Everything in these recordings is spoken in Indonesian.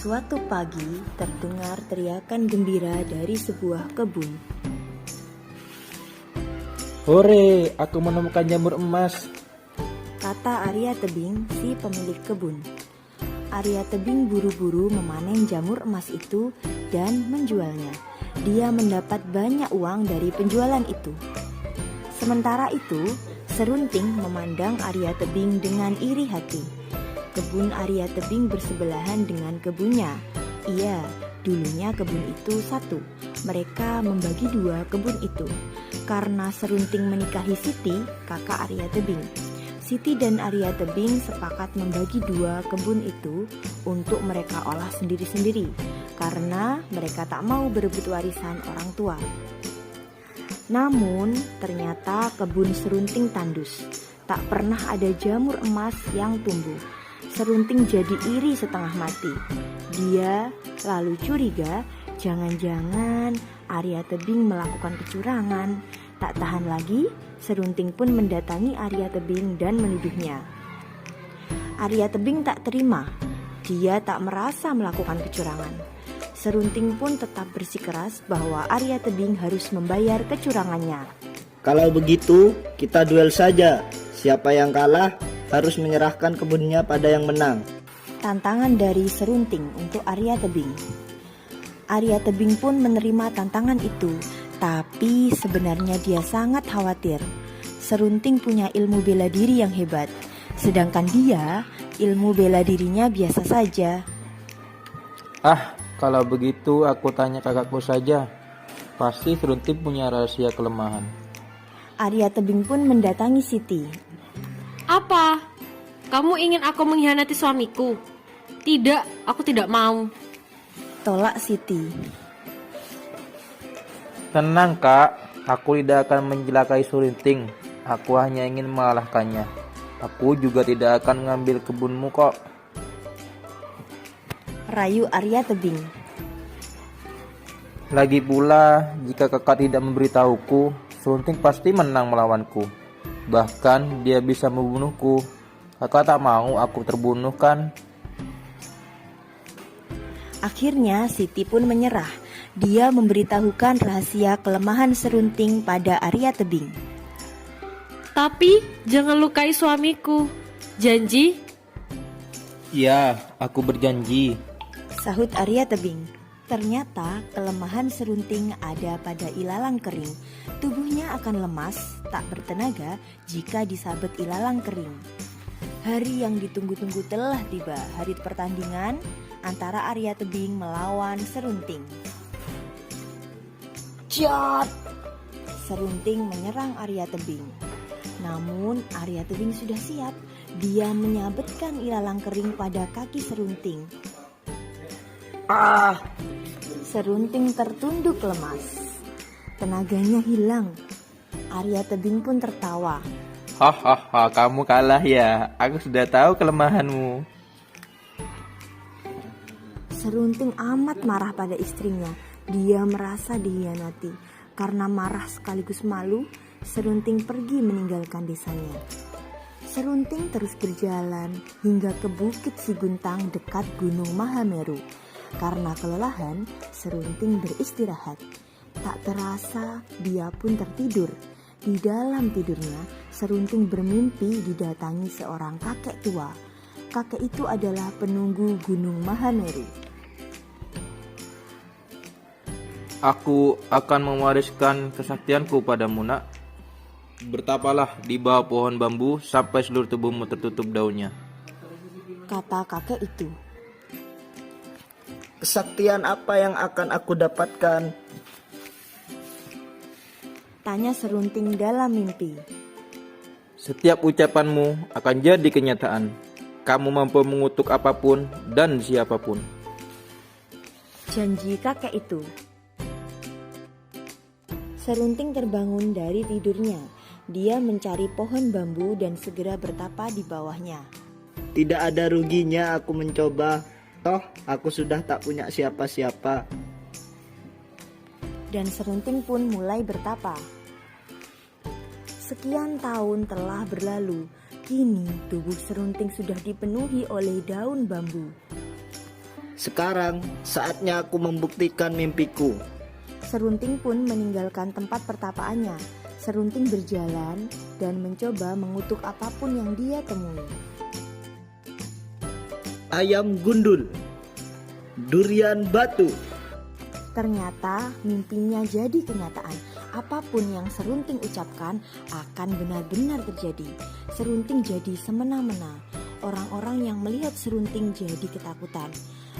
Suatu pagi, terdengar teriakan gembira dari sebuah kebun. Hore, aku menemukan jamur emas. Kata Arya Tebing, si pemilik kebun. Arya Tebing buru-buru memanen jamur emas itu dan menjualnya. Dia mendapat banyak uang dari penjualan itu. Sementara itu, Serunting memandang Arya Tebing dengan iri hati. Kebun Arya Tebing bersebelahan dengan kebunnya. Iya, dulunya kebun itu satu. Mereka membagi dua kebun itu. Karena Serunting menikahi Siti, kakak Arya Tebing. Siti dan Arya Tebing sepakat membagi dua kebun itu untuk mereka olah sendiri-sendiri. Karena mereka tak mau berebut warisan orang tua. Namun, ternyata kebun Serunting tandus. Tak pernah ada jamur emas yang tumbuh. Serunting jadi iri setengah mati. Dia lalu curiga, jangan-jangan Arya Tebing melakukan kecurangan. Tak tahan lagi, Serunting pun mendatangi Arya Tebing dan menuduhnya. Arya Tebing tak terima. Dia tak merasa melakukan kecurangan. Serunting pun tetap bersikeras bahwa Arya Tebing harus membayar kecurangannya. Kalau begitu, kita duel saja. Siapa yang kalah harus menyerahkan kebunnya pada yang menang. Tantangan dari Serunting untuk Arya Tebing. Arya Tebing pun menerima tantangan itu, tapi sebenarnya dia sangat khawatir. Serunting punya ilmu bela diri yang hebat, sedangkan dia ilmu bela dirinya biasa saja. Kalau begitu aku tanya kakakku saja. Pasti Serunting punya rahasia kelemahan. Arya Tebing pun mendatangi Siti. Apa? Kamu ingin aku mengkhianati suamiku? Tidak, aku tidak mau. Tolak Siti. Tenang kak, aku tidak akan mencelakai Serunting. Aku hanya ingin mengalahkannya. Aku juga tidak akan mengambil kebunmu kok. Rayu Arya Tebing. Lagi pula, jika kakak tidak memberitahuku, Serunting pasti menang melawanku. Bahkan dia bisa membunuhku. Kakak tak mau aku terbunuh kan? Akhirnya Siti pun menyerah. Dia memberitahukan rahasia kelemahan Serunting pada Arya Tebing. Tapi jangan lukai suamiku. Janji? Iya, aku berjanji. Sahut Arya Tebing. Ternyata kelemahan Serunting ada pada ilalang kering. Tubuhnya akan lemas, tak bertenaga jika disabet ilalang kering. Hari yang ditunggu-tunggu telah tiba, hari pertandingan antara Arya Tebing melawan Serunting. Jat! Serunting menyerang Arya Tebing. Namun Arya Tebing sudah siap. Dia menyabetkan ilalang kering pada kaki Serunting. Serunting tertunduk lemas. Tenaganya hilang. Arya Tebing pun tertawa. Hahaha, kamu kalah ya. Aku sudah tahu kelemahanmu. Serunting amat marah pada istrinya. Dia merasa dikhianati. Karena marah sekaligus malu, Serunting pergi meninggalkan desanya. Serunting terus berjalan hingga ke Bukit Siguntang dekat Gunung Mahameru. Karena kelelahan, Serunting beristirahat. Tak terasa, dia pun tertidur. Di dalam tidurnya, Serunting bermimpi didatangi seorang kakek tua. Kakek itu adalah penunggu Gunung Mahameru. Aku akan mewariskan kesaktianku padamu, nak. Bertapalah di bawah pohon bambu sampai seluruh tubuhmu tertutup daunnya. Kata kakek itu. Kesaktian apa yang akan aku dapatkan? Tanya Serunting dalam mimpi. Setiap ucapanmu akan jadi kenyataan. Kamu mampu mengutuk apapun dan siapapun. Janji kakek itu. Serunting terbangun dari tidurnya. Dia mencari pohon bambu dan segera bertapa di bawahnya. Tidak ada ruginya aku mencoba. Toh aku sudah tak punya siapa-siapa. Dan Serunting pun mulai bertapa. Sekian tahun telah berlalu. Kini tubuh Serunting sudah dipenuhi oleh daun bambu. Sekarang saatnya aku membuktikan mimpiku. Serunting pun meninggalkan tempat pertapaannya. Serunting berjalan dan mencoba mengutuk apapun yang dia temui. Ayam gundul, durian batu. Ternyata mimpinya jadi kenyataan. Apapun yang Serunting ucapkan akan benar-benar terjadi. Serunting jadi semena-mena. Orang-orang yang melihat Serunting jadi ketakutan.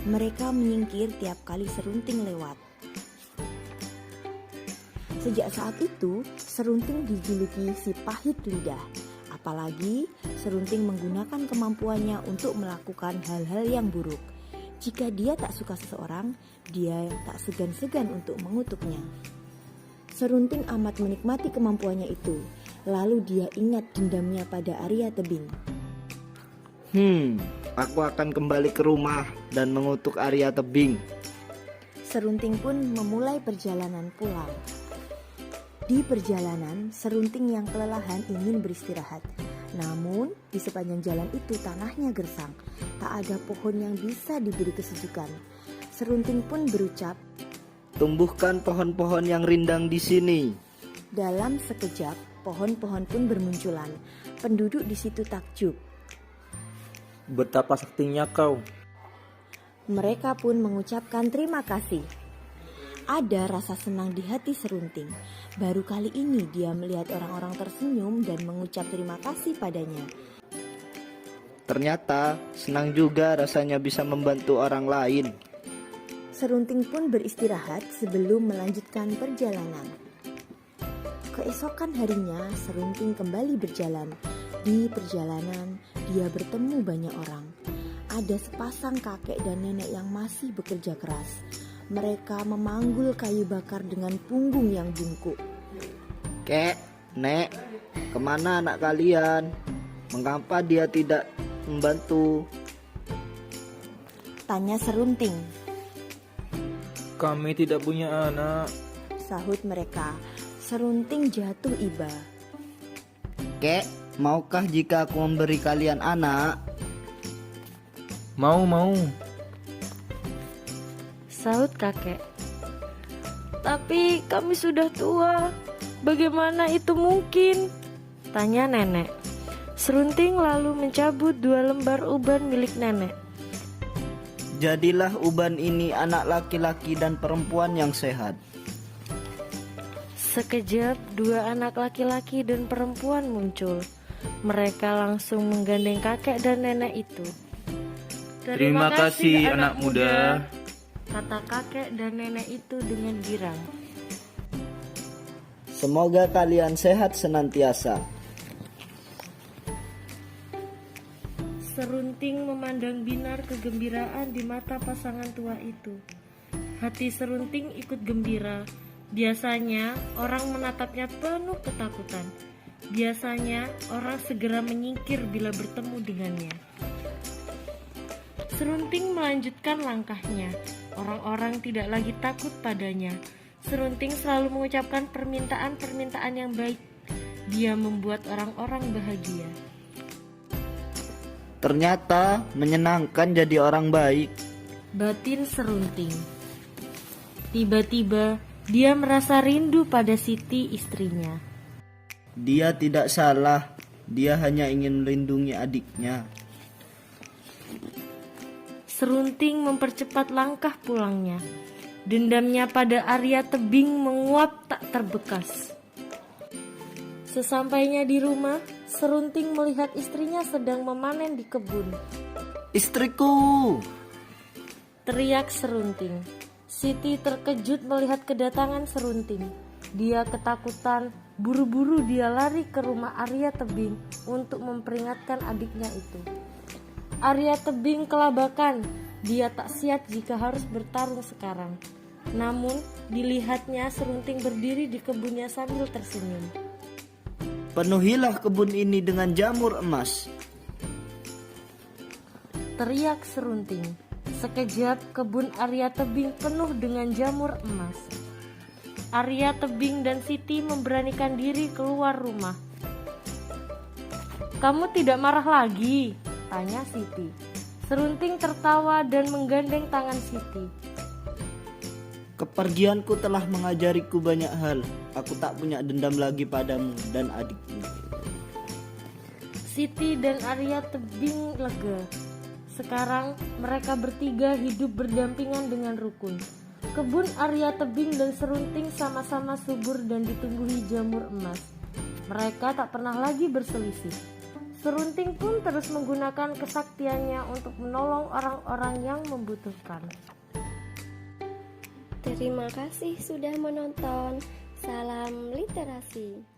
Mereka menyingkir tiap kali Serunting lewat. Sejak saat itu, Serunting dijuluki si pahit lidah. Apalagi Serunting menggunakan kemampuannya untuk melakukan hal-hal yang buruk. Jika dia tak suka seseorang, dia tak segan-segan untuk mengutuknya. Serunting amat menikmati kemampuannya itu. Lalu dia ingat dendamnya pada Arya Tebing. Aku akan kembali ke rumah dan mengutuk Arya Tebing. Serunting pun memulai perjalanan pulang. Di perjalanan, Serunting yang kelelahan ingin beristirahat. Namun, di sepanjang jalan itu tanahnya gersang. Tak ada pohon yang bisa diberi kesejukan. Serunting pun berucap, Tumbuhkan pohon-pohon yang rindang di sini. dalam sekejap, pohon-pohon pun bermunculan. Penduduk di situ takjub. Betapa saktinya kau. Mereka pun mengucapkan terima kasih. Ada rasa senang di hati Serunting. Baru kali ini dia melihat orang-orang tersenyum dan mengucap terima kasih padanya. Ternyata senang juga rasanya bisa membantu orang lain. Serunting pun beristirahat sebelum melanjutkan perjalanan. Keesokan harinya, Serunting kembali berjalan. Di perjalanan, dia bertemu banyak orang. Ada sepasang kakek dan nenek yang masih bekerja keras. Mereka memanggul kayu bakar dengan punggung yang bungkuk. Kek, Nek, kemana anak kalian? Mengapa dia tidak membantu? Tanya Serunting. Kami tidak punya anak. Sahut mereka. Serunting jatuh iba. Kek, maukah jika aku memberi kalian anak? Mau. Sahut kakek. Tapi kami sudah tua. Bagaimana itu mungkin? Tanya nenek. Serunting lalu mencabut 2 lembar uban milik nenek. Jadilah uban ini anak laki-laki dan perempuan yang sehat. Sekejap 2 anak laki-laki dan perempuan muncul. Mereka langsung menggandeng kakek dan nenek itu. Terima kasih anak muda, kata kakek dan nenek itu dengan girang. Semoga kalian sehat senantiasa. Serunting memandang binar kegembiraan di mata pasangan tua itu. Hati Serunting ikut gembira. Biasanya orang menatapnya penuh ketakutan. Biasanya orang segera menyingkir bila bertemu dengannya. Serunting melanjutkan langkahnya. Orang-orang tidak lagi takut padanya. Serunting selalu mengucapkan permintaan-permintaan yang baik. Dia membuat orang-orang bahagia. Ternyata menyenangkan jadi orang baik. Batin Serunting. Tiba-tiba dia merasa rindu pada Siti istrinya. Dia tidak salah. Dia hanya ingin melindungi adiknya. Serunting mempercepat langkah pulangnya. Dendamnya pada Arya Tebing menguap tak terbekas. Sesampainya di rumah, Serunting melihat istrinya sedang memanen di kebun. Istriku! Teriak Serunting. Siti terkejut melihat kedatangan Serunting. Dia ketakutan, buru-buru dia lari ke rumah Arya Tebing untuk memperingatkan adiknya itu. Arya Tebing kelabakan, dia tak siap jika harus bertarung sekarang. Namun, dilihatnya Serunting berdiri di kebunnya sambil tersenyum. Penuhilah kebun ini dengan jamur emas. Teriak Serunting. Sekejap kebun Arya Tebing penuh dengan jamur emas. Arya Tebing dan Siti memberanikan diri keluar rumah. "Kamu tidak marah lagi?" tanya Siti. Serunting tertawa dan menggandeng tangan Siti. Kepergianku telah mengajariku banyak hal. Aku tak punya dendam lagi padamu dan adikmu. Siti dan Arya Tebing lega. Sekarang mereka bertiga hidup berdampingan dengan rukun. Kebun Arya Tebing dan Serunting sama-sama subur dan ditumbuhi jamur emas. Mereka tak pernah lagi berselisih. Serunting pun terus menggunakan kesaktiannya untuk menolong orang-orang yang membutuhkan. Terima kasih sudah menonton. Salam literasi.